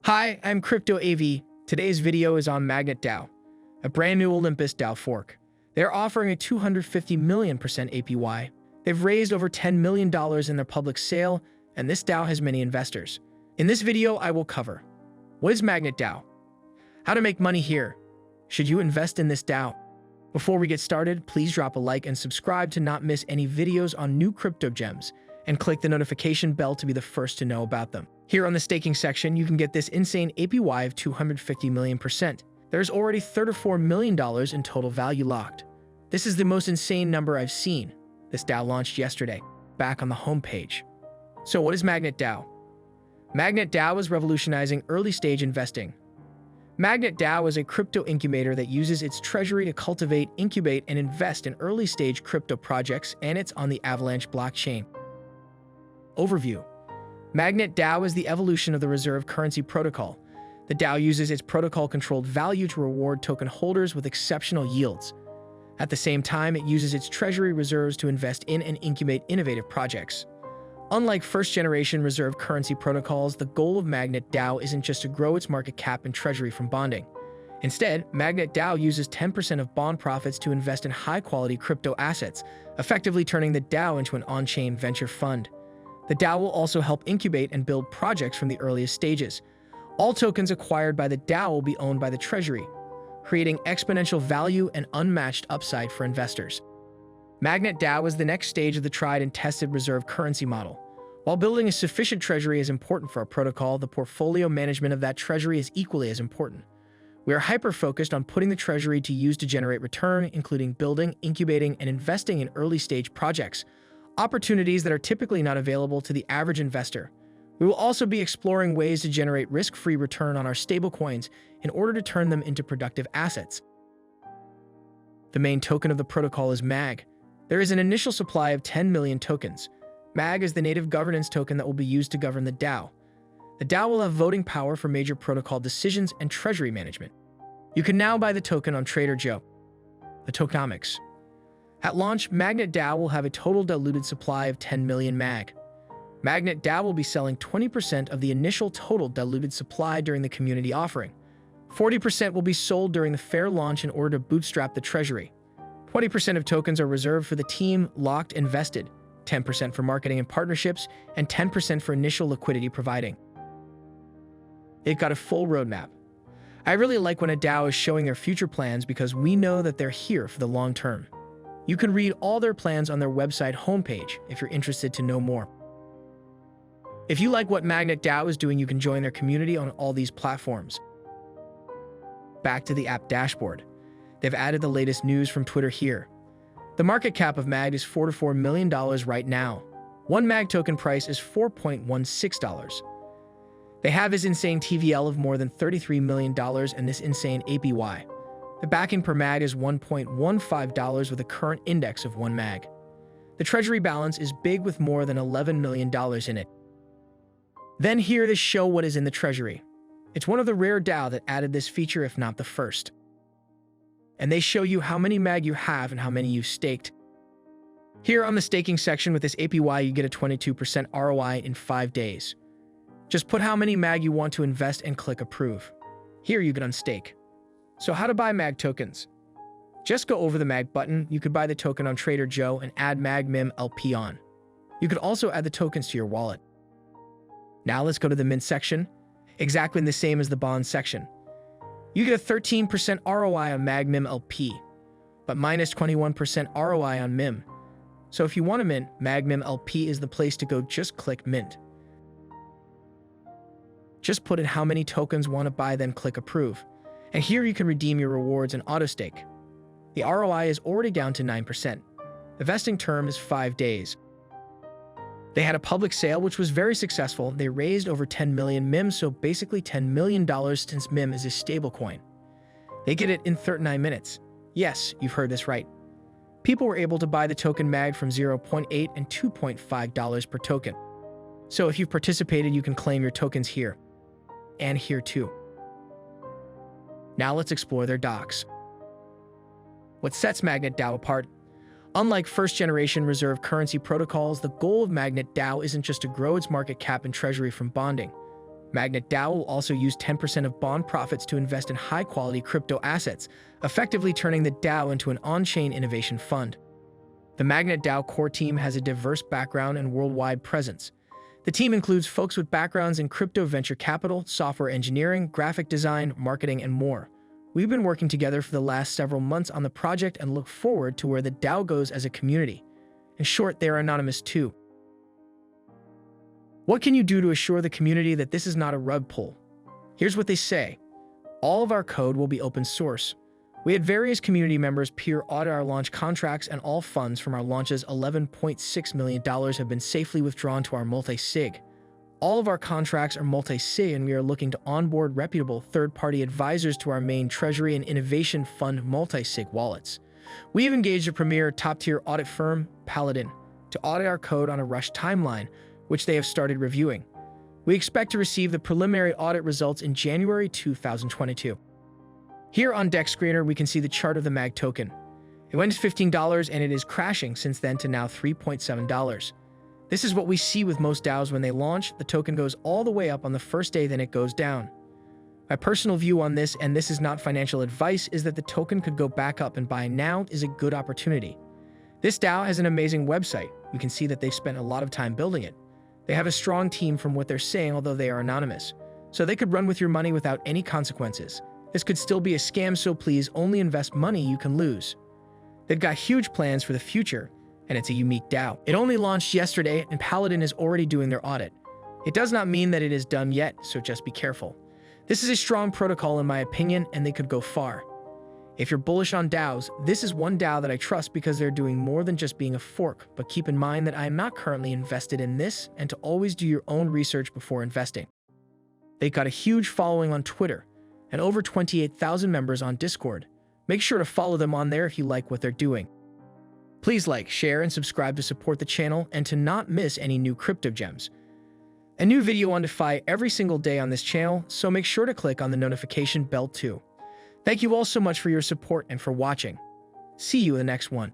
Hi, I'm Crypto AV. Today's video is on Magnet DAO, a brand new Olympus DAO fork. They're offering a 250 million % APY. They've raised over $10 million in their public sale, and this DAO has many investors. In this video, I will cover: what is Magnet DAO? How to make money here? Should you invest in this DAO? Before we get started, please drop a like and subscribe to not miss any videos on new crypto gems, and click the notification bell to be the first to know about them. Here on the staking section, you can get this insane APY of 250 million %. There's already $34 million in total value locked. This is the most insane number I've seen. This DAO launched yesterday, back on the homepage. So what is Magnet DAO? Magnet DAO is revolutionizing early-stage investing. Magnet DAO is a crypto incubator that uses its treasury to cultivate, incubate, and invest in early-stage crypto projects, and it's on the Avalanche blockchain. Overview: Magnet DAO is the evolution of the reserve currency protocol. The DAO uses its protocol-controlled value to reward token holders with exceptional yields. At the same time, it uses its treasury reserves to invest in and incubate innovative projects. Unlike first-generation reserve currency protocols, the goal of Magnet DAO isn't just to grow its market cap and treasury from bonding. Instead, Magnet DAO uses 10% of bond profits to invest in high-quality crypto assets, effectively turning the DAO into an on-chain venture fund. The DAO will also help incubate and build projects from the earliest stages. All tokens acquired by the DAO will be owned by the treasury, creating exponential value and unmatched upside for investors. Magnet DAO is the next stage of the tried and tested reserve currency model. While building a sufficient treasury is important for a protocol, the portfolio management of that treasury is equally as important. We are hyper-focused on putting the treasury to use to generate return, including building, incubating, and investing in early-stage projects, opportunities that are typically not available to the average investor. We will also be exploring ways to generate risk-free return on our stablecoins in order to turn them into productive assets. The main token of the protocol is MAG. There is an initial supply of 10 million tokens. MAG is the native governance token that will be used to govern the DAO. The DAO will have voting power for major protocol decisions and treasury management. You can now buy the token on Trader Joe. The tokenomics. At launch, Magnet DAO will have a total diluted supply of 10 million MAG. Magnet DAO will be selling 20% of the initial total diluted supply during the community offering. 40% will be sold during the fair launch in order to bootstrap the treasury. 20% of tokens are reserved for the team, locked and vested, 10% for marketing and partnerships, and 10% for initial liquidity providing. It got a full roadmap. I really like when a DAO is showing their future plans because we know that they're here for the long term. You can read all their plans on their website homepage if you're interested to know more. If you like what Magnet DAO is doing, you can join their community on all these platforms. Back to the app dashboard. They've added the latest news from Twitter here. The market cap of MAG is $44 million right now. One MAG token price is $4.16. They have this insane TVL of more than $33 million and this insane APY. The backing per MAG is $1.15 with a current index of 1 MAG. The treasury balance is big with more than $11 million in it. Then here they show what is in the treasury. It's one of the rare DAO that added this feature, if not the first. And they show you how many MAG you have and how many you've staked. Here on the staking section with this APY, you get a 22% ROI in 5 days. Just put how many MAG you want to invest and click approve. Here you can unstake. So how to buy MAG tokens? Just go over the MAG button. You could buy the token on Trader Joe and add MAG MIM LP on. You could also add the tokens to your wallet. Now let's go to the mint section. Exactly the same as the bond section. You get a 13% ROI on MAG MIM LP, but minus 21% ROI on MIM. So if you want to mint, MAG MIM LP is the place to go. Just click mint. Just put in how many tokens want to buy, then click approve. And here you can redeem your rewards and auto-stake. The ROI is already down to 9%. The vesting term is 5 days. They had a public sale which was very successful. They raised over 10 million MIM, so basically $10 million since MIM is a stablecoin. They get it in 39 minutes. Yes, you've heard this right. People were able to buy the token MAG from $0.8 and $2.5 per token. So if you've participated, you can claim your tokens here. And here too. Now let's explore their docs. What sets Magnet DAO apart? Unlike first-generation reserve currency protocols, the goal of Magnet DAO isn't just to grow its market cap and treasury from bonding. Magnet DAO will also use 10% of bond profits to invest in high-quality crypto assets, effectively turning the DAO into an on-chain innovation fund. The Magnet DAO core team has a diverse background and worldwide presence. The team includes folks with backgrounds in crypto venture capital, software engineering, graphic design, marketing, and more. We've been working together for the last several months on the project and look forward to where the DAO goes as a community. In short, they are anonymous too. What can you do to assure the community that this is not a rug pull? Here's what they say. All of our code will be open source. We had various community members peer audit our launch contracts, and all funds from our launches $11.6 million have been safely withdrawn to our multi-sig. All of our contracts are multi-sig, and we are looking to onboard reputable third-party advisors to our main treasury and innovation fund multi-sig wallets. We have engaged a premier top-tier audit firm, Paladin, to audit our code on a rush timeline, which they have started reviewing. We expect to receive the preliminary audit results in January 2022. Here on Deck Screener, we can see the chart of the MAG token. It went to $15 and it is crashing since then to now $3.7. This is what we see with most DAOs when they launch. The token goes all the way up on the first day, then it goes down. My personal view on this, and this is not financial advice, is that the token could go back up, and buying now is a good opportunity. This DAO has an amazing website. You can see that they've spent a lot of time building it. They have a strong team from what they're saying, although they are anonymous. So they could run with your money without any consequences. This could still be a scam, so please only invest money you can lose. They've got huge plans for the future, and it's a unique DAO. It only launched yesterday, and Paladin is already doing their audit. It does not mean that it is done yet, so just be careful. This is a strong protocol in my opinion, and they could go far. If you're bullish on DAOs, this is one DAO that I trust because they're doing more than just being a fork, but keep in mind that I am not currently invested in this, and to always do your own research before investing. They've got a huge following on Twitter, and over 28,000 members on Discord. Make sure to follow them on there if you like what they're doing. Please like, share, and subscribe to support the channel and to not miss any new crypto gems. A new video on DeFi every single day on this channel, so make sure to click on the notification bell too. Thank you all so much for your support and for watching. See you in the next one.